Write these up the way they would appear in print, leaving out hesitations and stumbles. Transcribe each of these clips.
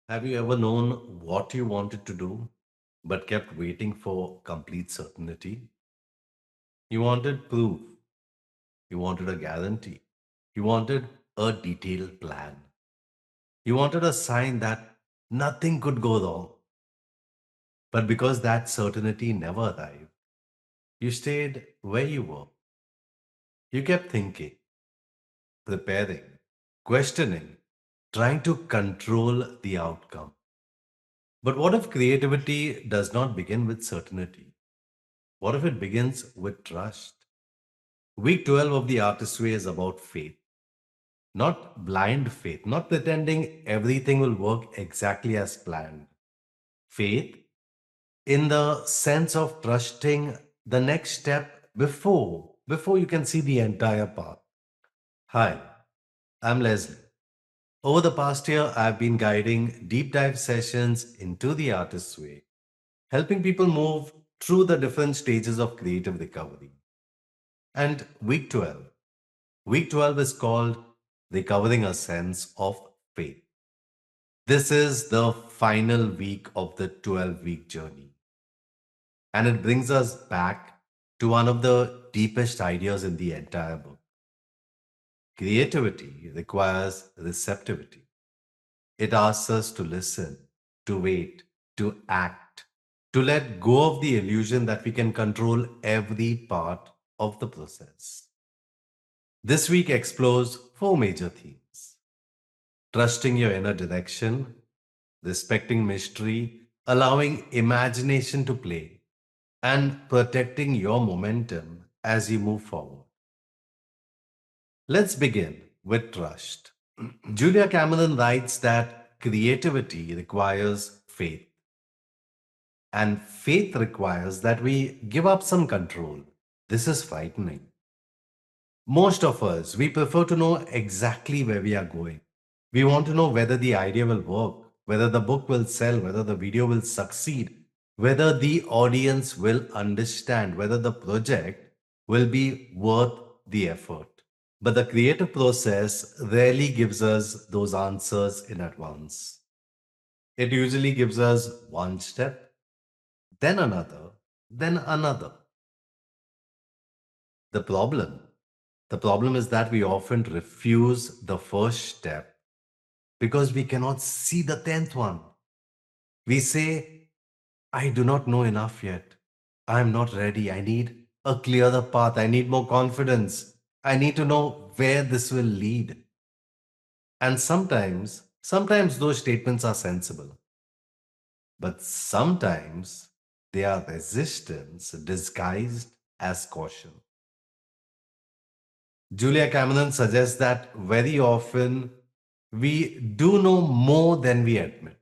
Have you ever known what you wanted to do, but kept waiting for complete certainty? You wanted proof, you wanted a guarantee, you wanted a detailed plan, you wanted a sign that nothing could go wrong. But because that certainty never arrived, you stayed where you were. You kept thinking, preparing, questioning, trying to control the outcome. But what if creativity does not begin with certainty? What if it begins with trust? Week 12 of the Artist's Way is about faith, not blind faith, not pretending everything will work exactly as planned. Faith in the sense of trusting the next step before you can see the entire path. Hi, I'm Leslie. Over the past year, I've been guiding deep dive sessions into the Artist's Way, helping people move through the different stages of creative recovery. And week 12 is called Recovering a Sense of Faith. This is the final week of the 12-week journey. And it brings us back to one of the deepest ideas in the entire book. Creativity requires receptivity. It asks us to listen, to wait, to act, to let go of the illusion that we can control every part of the process. This week explores four major themes: trusting your inner direction, respecting mystery, allowing imagination to play, and protecting your momentum as you move forward. Let's begin with trust. Julia Cameron writes that creativity requires faith, and faith requires that we give up some control. This is frightening. Most of us, we prefer to know exactly where we are going. We want to know whether the idea will work, whether the book will sell, whether the video will succeed, whether the audience will understand, whether the project will be worth the effort. But the creative process rarely gives us those answers in advance. It usually gives us one step, then another, then another. The problem, the problem is that we often refuse the first step because we cannot see the 10th one. We say, I do not know enough yet. I am not ready. I need a clearer path. I need more confidence. I need to know where this will lead. And sometimes those statements are sensible, but sometimes they are resistance disguised as caution. Julia Cameron suggests that very often we do know more than we admit.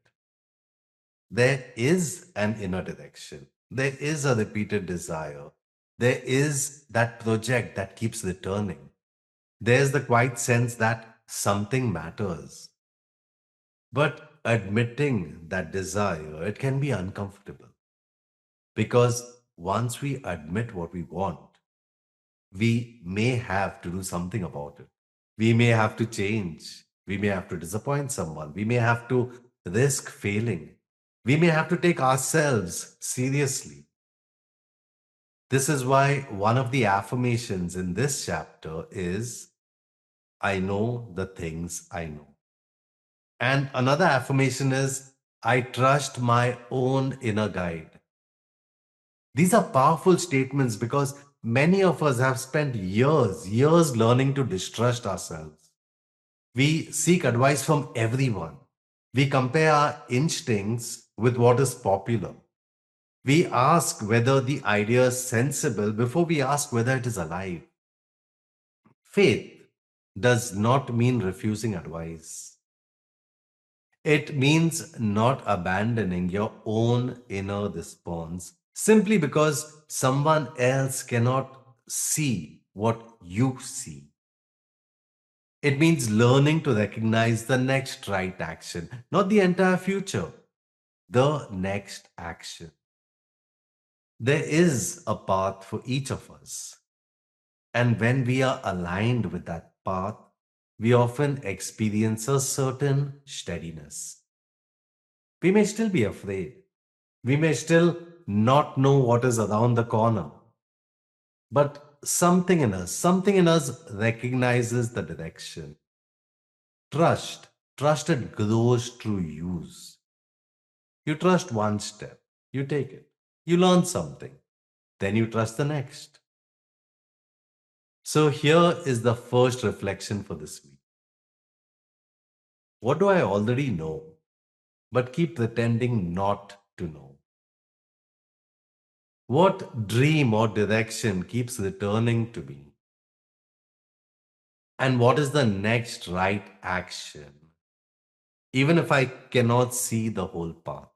There is an inner direction, there is a repeated desire, there is that project that keeps returning. There's the quiet sense that something matters. But admitting that desire, it can be uncomfortable because once we admit what we want, we may have to do something about it. We may have to change. We may have to disappoint someone. We may have to risk failing. We may have to take ourselves seriously. This is why one of the affirmations in this chapter is I know the things I know. And another affirmation is I trust my own inner guide. These are powerful statements because many of us have spent years learning to distrust ourselves. We seek advice from everyone. We compare our instincts with what is popular. We ask whether the idea is sensible before we ask whether it is alive. Faith does not mean refusing advice. It means not abandoning your own inner response simply because someone else cannot see what you see. It means learning to recognize the next right action, not the entire future, the next action. There is a path for each of us. And when we are aligned with that path, we often experience a certain steadiness. We may still be afraid. We may still not know what is around the corner. But something in us recognizes the direction. Trust. Trust that grows through use. You trust one step, you take it. You learn something, then you trust the next. So here is the first reflection for this week. What do I already know, but keep pretending not to know? What dream or direction keeps returning to me? And what is the next right action, even if I cannot see the whole path?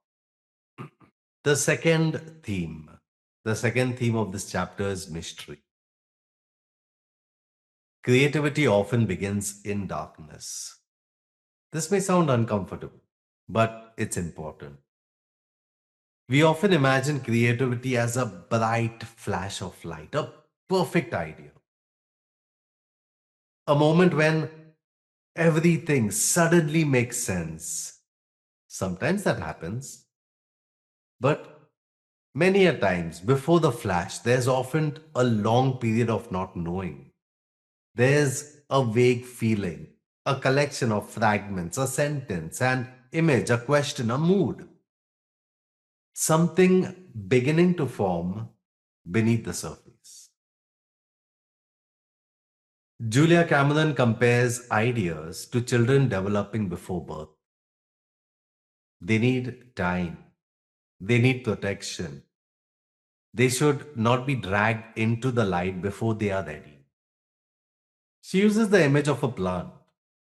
The second theme, the second theme of this chapter is mystery. Creativity often begins in darkness. This may sound uncomfortable, but it's important. We often imagine creativity as a bright flash of light, a perfect idea, a moment when everything suddenly makes sense. Sometimes that happens, but many a times before the flash, there's often a long period of not knowing. There's a vague feeling, a collection of fragments, a sentence, an image, a question, a mood. Something beginning to form beneath the surface. Julia Cameron compares ideas to children developing before birth. They need time, they need protection. They should not be dragged into the light before they are ready. She uses the image of a plant,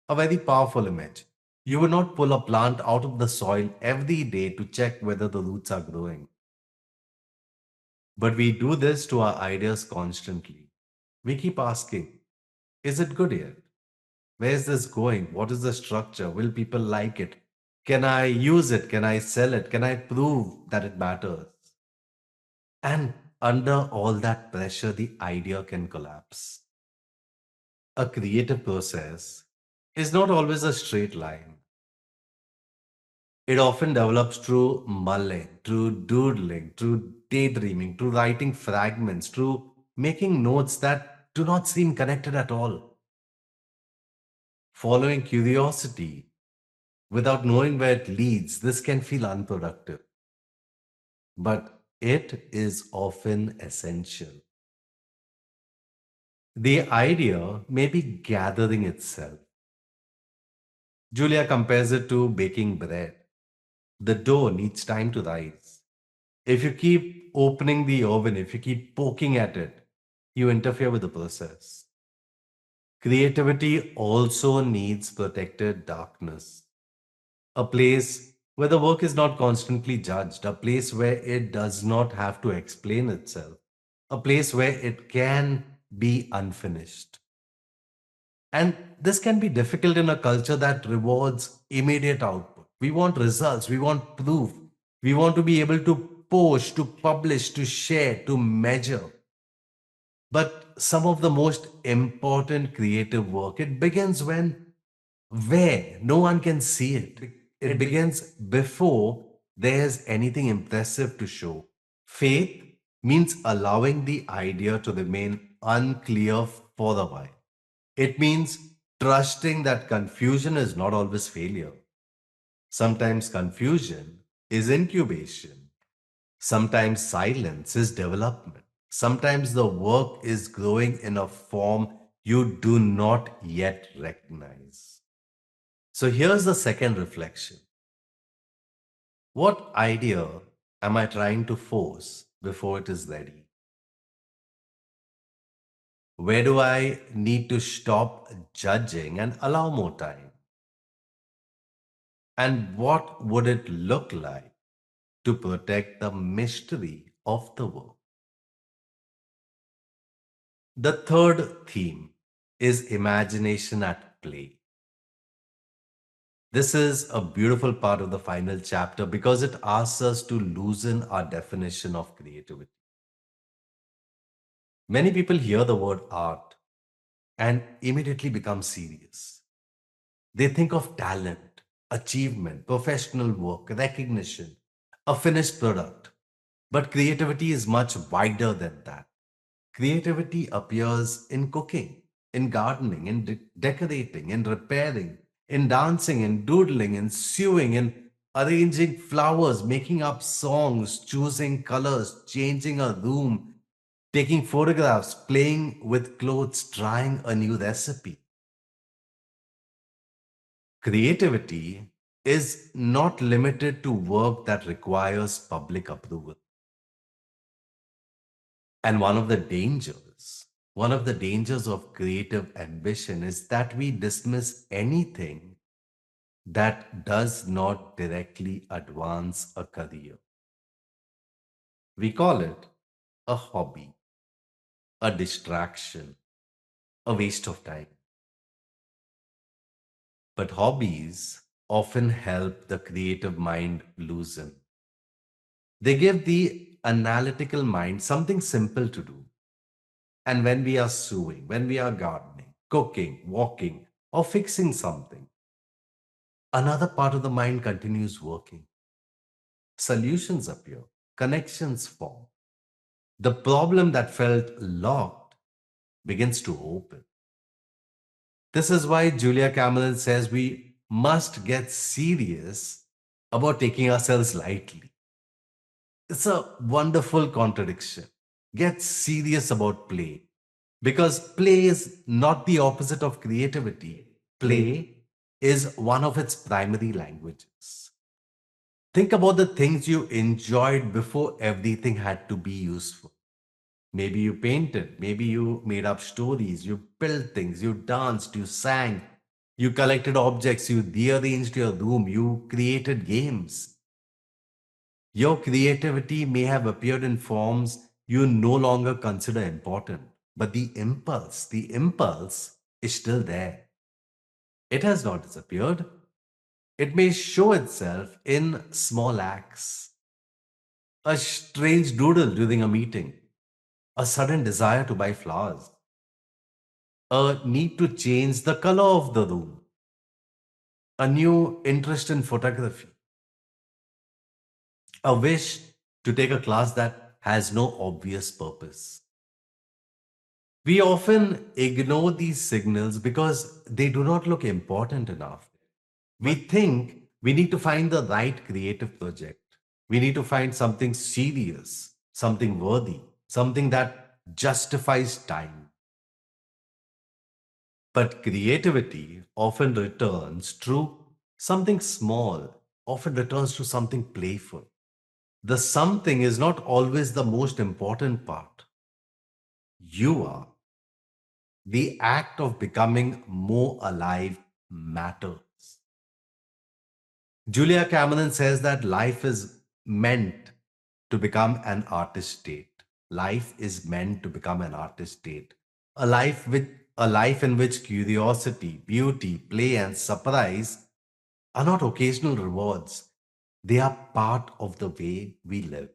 a very powerful image. You would not pull a plant out of the soil every day to check whether the roots are growing. But we do this to our ideas constantly. We keep asking, is it good yet? Where is this going? What is the structure? Will people like it? Can I use it? Can I sell it? Can I prove that it matters? And under all that pressure, the idea can collapse. A creative process is not always a straight line. It often develops through mulling, through doodling, through daydreaming, through writing fragments, through making notes that do not seem connected at all. Following curiosity without knowing where it leads, this can feel unproductive, but it is often essential. The idea may be gathering itself. Julia compares it to baking bread. The dough needs time to rise. If you keep opening the oven, if you keep poking at it, you interfere with the process. Creativity also needs protected darkness, a place where the work is not constantly judged, a place where it does not have to explain itself, a place where it can be unfinished. And this can be difficult in a culture that rewards immediate output. We want results, we want proof, we want to be able to post, to publish, to share, to measure. But some of the most important creative work, it begins when where no one can see it. It begins before there's anything impressive to show. Faith means allowing the idea to remain unclear for a while. It means trusting that confusion is not always failure. Sometimes confusion is incubation. Sometimes silence is development. Sometimes the work is growing in a form you do not yet recognize. So here's the second reflection. What idea am I trying to force before it is ready? Where do I need to stop judging and allow more time? And what would it look like to protect the mystery of the work? The third theme is imagination at play. This is a beautiful part of the final chapter because it asks us to loosen our definition of creativity. Many people hear the word art and immediately become serious. They think of talent, achievement, professional work, recognition, a finished product. But creativity is much wider than that. Creativity appears in cooking, in gardening, in decorating, in repairing, in dancing, in doodling, in sewing, in arranging flowers, making up songs, choosing colors, changing a room, taking photographs, playing with clothes, trying a new recipe. Creativity is not limited to work that requires public approval. And one of the dangers of creative ambition is that we dismiss anything that does not directly advance a career. We call it a hobby, a distraction, a waste of time. But hobbies often help the creative mind loosen. They give the analytical mind something simple to do. And when we are sewing, when we are gardening, cooking, walking, or fixing something, another part of the mind continues working. Solutions appear, connections form. The problem that felt locked begins to open. This is why Julia Cameron says we must get serious about taking ourselves lightly. It's a wonderful contradiction. Get serious about play because play is not the opposite of creativity. Play is one of its primary languages. Think about the things you enjoyed before everything had to be useful. Maybe you painted, maybe you made up stories, you built things, you danced, you sang, you collected objects, you rearranged your room, you created games. Your creativity may have appeared in forms you no longer consider important, but the impulse is still there. It has not disappeared. It may show itself in small acts. A strange doodle during a meeting, a sudden desire to buy flowers, a need to change the color of the room, a new interest in photography, a wish to take a class that has no obvious purpose. We often ignore these signals because they do not look important enough. We think we need to find the right creative project. We need to find something serious, something worthy, something that justifies time. But creativity often returns to something small, often returns to something playful. The something is not always the most important part. You are. The act of becoming more alive matters. Julia Cameron says that life is meant to become an artist state. Life is meant to become an artist state. A life with a life in which curiosity, beauty, play, and surprise are not occasional rewards. They are part of the way we live.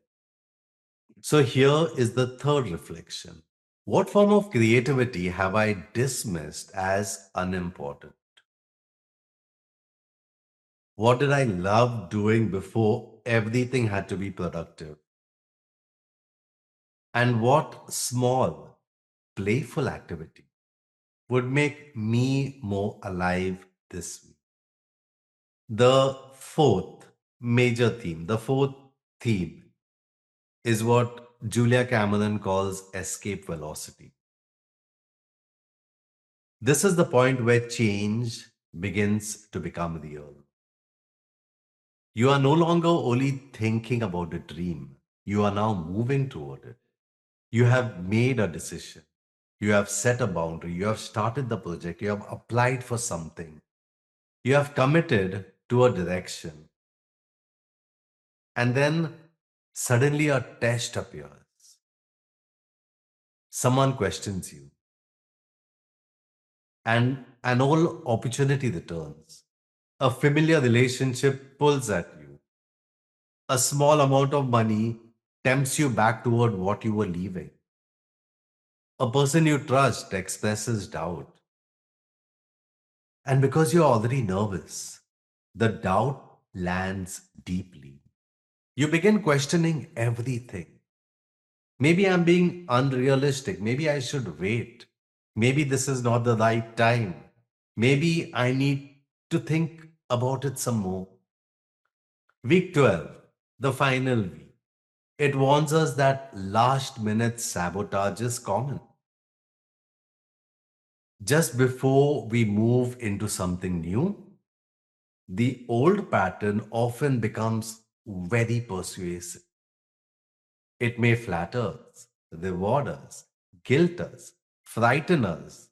So here is the third reflection. What form of creativity have I dismissed as unimportant? What did I love doing before everything had to be productive? And what small, playful activity would make me more alive this week? The fourth theme is what Julia Cameron calls escape velocity. This is the point where change begins to become real. You are no longer only thinking about a dream, you are now moving toward it. You have made a decision. You have set a boundary. You have started the project. You have applied for something. You have committed to a direction. And then suddenly a test appears. Someone questions you, and an old opportunity returns. A familiar relationship pulls at you. A small amount of money tempts you back toward what you were leaving. A person you trust expresses doubt. And because you're already nervous, the doubt lands deeply. You begin questioning everything. Maybe I'm being unrealistic. Maybe I should wait. Maybe this is not the right time. Maybe I need to think about it some more. Week 12, the final week. It warns us that last minute sabotage is common. Just before we move into something new, the old pattern often becomes very persuasive. It may flatter us, reward us, guilt us, frighten us,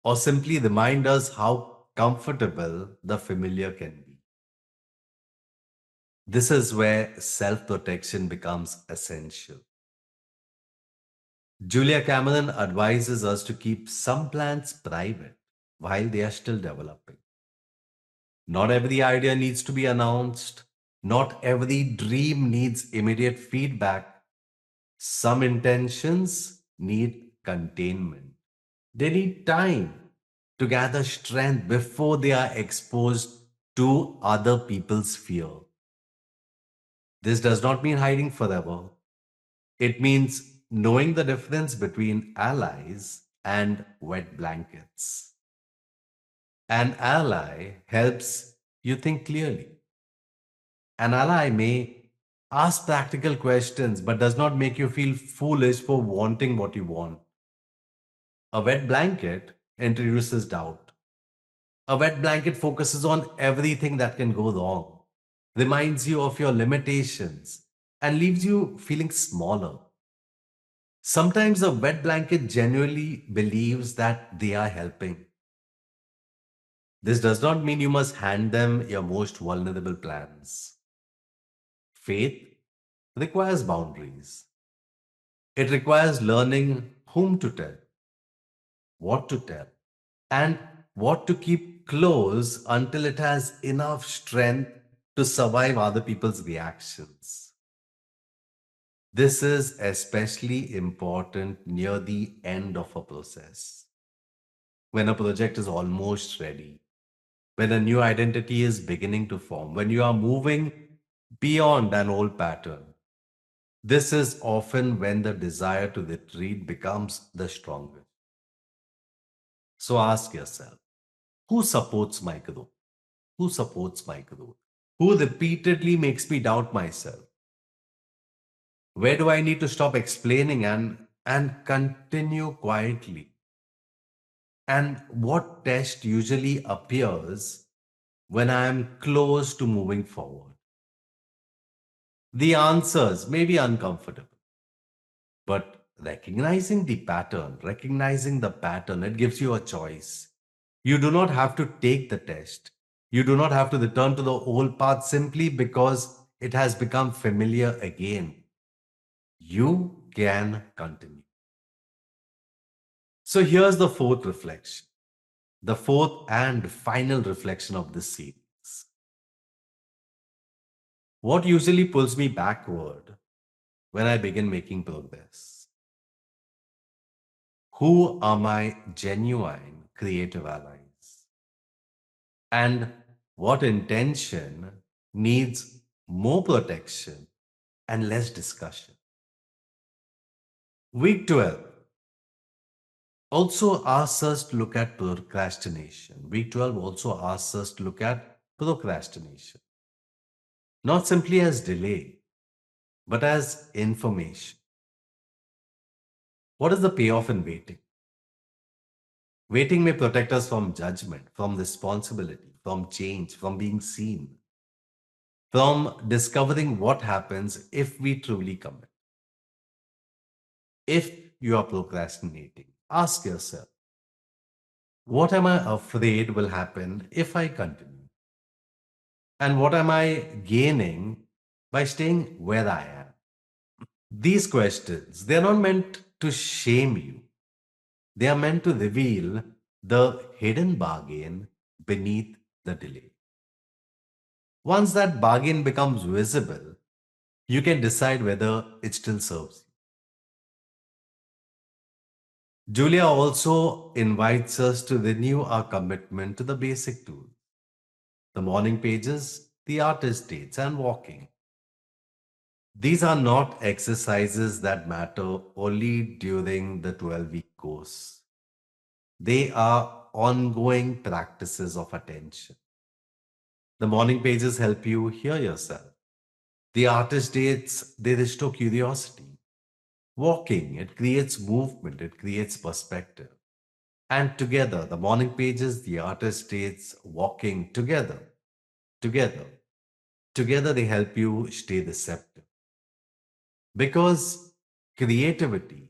or simply remind us how comfortable the familiar can be. This is where self protection becomes essential. Julia Cameron advises us to keep some plans private while they are still developing. Not every idea needs to be announced. Not every dream needs immediate feedback. Some intentions need containment. They need time to gather strength before they are exposed to other people's fear. This does not mean hiding forever. It means knowing the difference between allies and wet blankets. An ally helps you think clearly. An ally may ask practical questions but does not make you feel foolish for wanting what you want. A wet blanket introduces doubt. A wet blanket focuses on everything that can go wrong, reminds you of your limitations, and leaves you feeling smaller. Sometimes a wet blanket genuinely believes that they are helping. This does not mean you must hand them your most vulnerable plans. Faith requires boundaries. It requires learning whom to tell, what to tell, and what to keep close until it has enough strength to survive other people's reactions. This is especially important near the end of a process, when a project is almost ready, when a new identity is beginning to form, when you are moving beyond an old pattern. This is often when the desire to retreat becomes the strongest. So ask yourself, who supports my growth? Who supports my growth? Who repeatedly makes me doubt myself? Where do I need to stop explaining and continue quietly? And what test usually appears when I am close to moving forward? The answers may be uncomfortable, but recognizing the pattern, it gives you a choice. You do not have to take the test. You do not have to return to the old path simply because it has become familiar again. You can continue. So here's the fourth reflection, the fourth and final reflection of this series. What usually pulls me backward when I begin making progress? Who are my genuine creative allies? And what intention needs more protection and less discussion? Week 12 also asks us to look at procrastination. Week 12 also asks us to look at procrastination, not simply as delay, but as information. What is the payoff in waiting? Waiting may protect us from judgment, from responsibility, from change, from being seen, from discovering what happens if we truly commit. If you are procrastinating, ask yourself, what am I afraid will happen if I continue? And what am I gaining by staying where I am? These questions, they are not meant to shame you. They are meant to reveal the hidden bargain beneath the delay. Once that bargain becomes visible, you can decide whether it still serves you. Julia also invites us to renew our commitment to the basic tools. The morning pages, the artist dates, and walking. These are not exercises that matter only during the 12-week course. They are ongoing practices of attention. The morning pages help you hear yourself. The artist dates, they restore curiosity. Walking, it creates movement, it creates perspective. And together, the morning pages, the artist dates, walking together, together they help you stay receptive. Because creativity,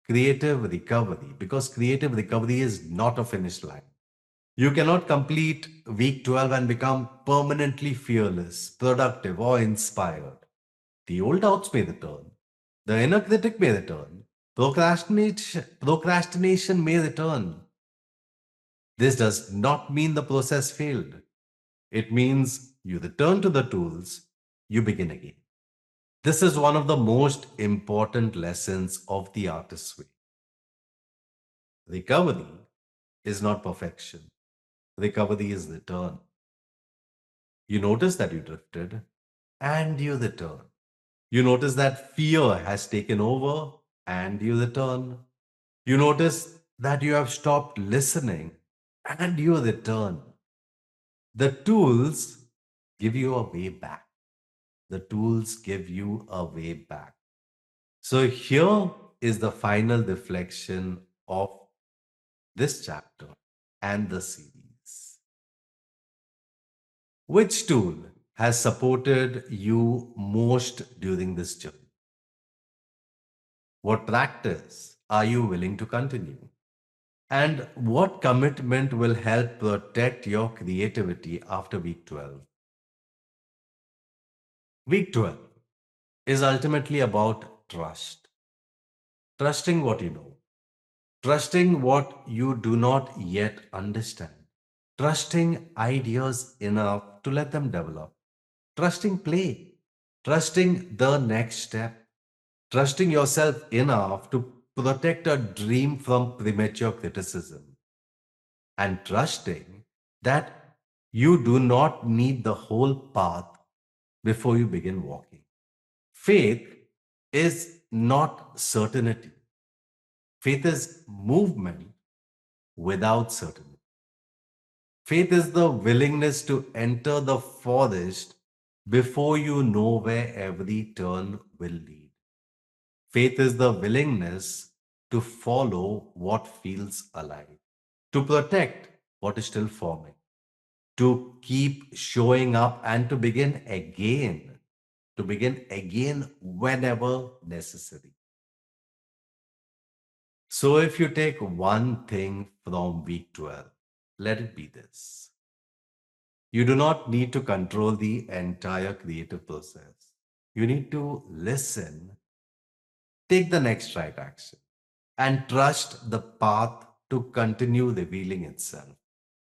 because creative recovery is not a finish line. You cannot complete week 12 and become permanently fearless, productive, or inspired. The old doubts may return. The inner critic may return. Procrastination may return. This does not mean the process failed. It means you return to the tools, you begin again. This is one of the most important lessons of the artist's way. Recovery is not perfection. Recovery is return. You notice that you drifted and you return. You notice that fear has taken over and you return. You notice that you have stopped listening and you return. The tools give you a way back. The tools give you a way back. So here is the final reflection of this chapter and the series. Which tool has supported you most during this journey? What practice are you willing to continue? And what commitment will help protect your creativity after week 12? Week 12 is ultimately about trust. Trusting what you know, trusting what you do not yet understand, trusting ideas enough to let them develop, trusting play, trusting the next step, trusting yourself enough to protect a dream from premature criticism, and trusting that you do not need the whole path before you begin walking. Faith is not certainty. Faith is movement without certainty. Faith is the willingness to enter the forest before you know where every turn will lead. Faith is the willingness to follow what feels alive, to protect what is still forming, to keep showing up and to begin again whenever necessary. So, if you take one thing from week 12, let it be this: you do not need to control the entire creative process. You need to listen, take the next right action, and trust the path to continue revealing itself.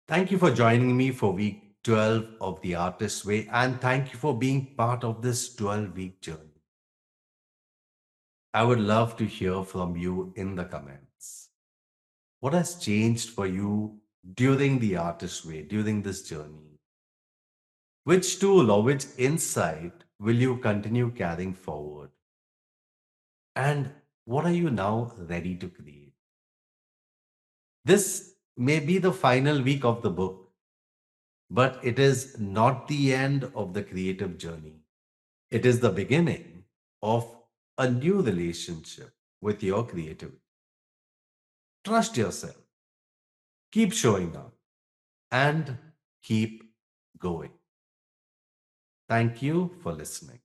Thank you for joining me for week 12 of The Artist's Way, and thank you for being part of this 12-week journey. I would love to hear from you in the comments. What has changed for you during The Artist's Way, during this journey? Which tool or which insight will you continue carrying forward? And what are you now ready to create? This may be the final week of the book, but it is not the end of the creative journey. It is the beginning of a new relationship with your creativity. Trust yourself, keep showing up, and keep going. Thank you for listening.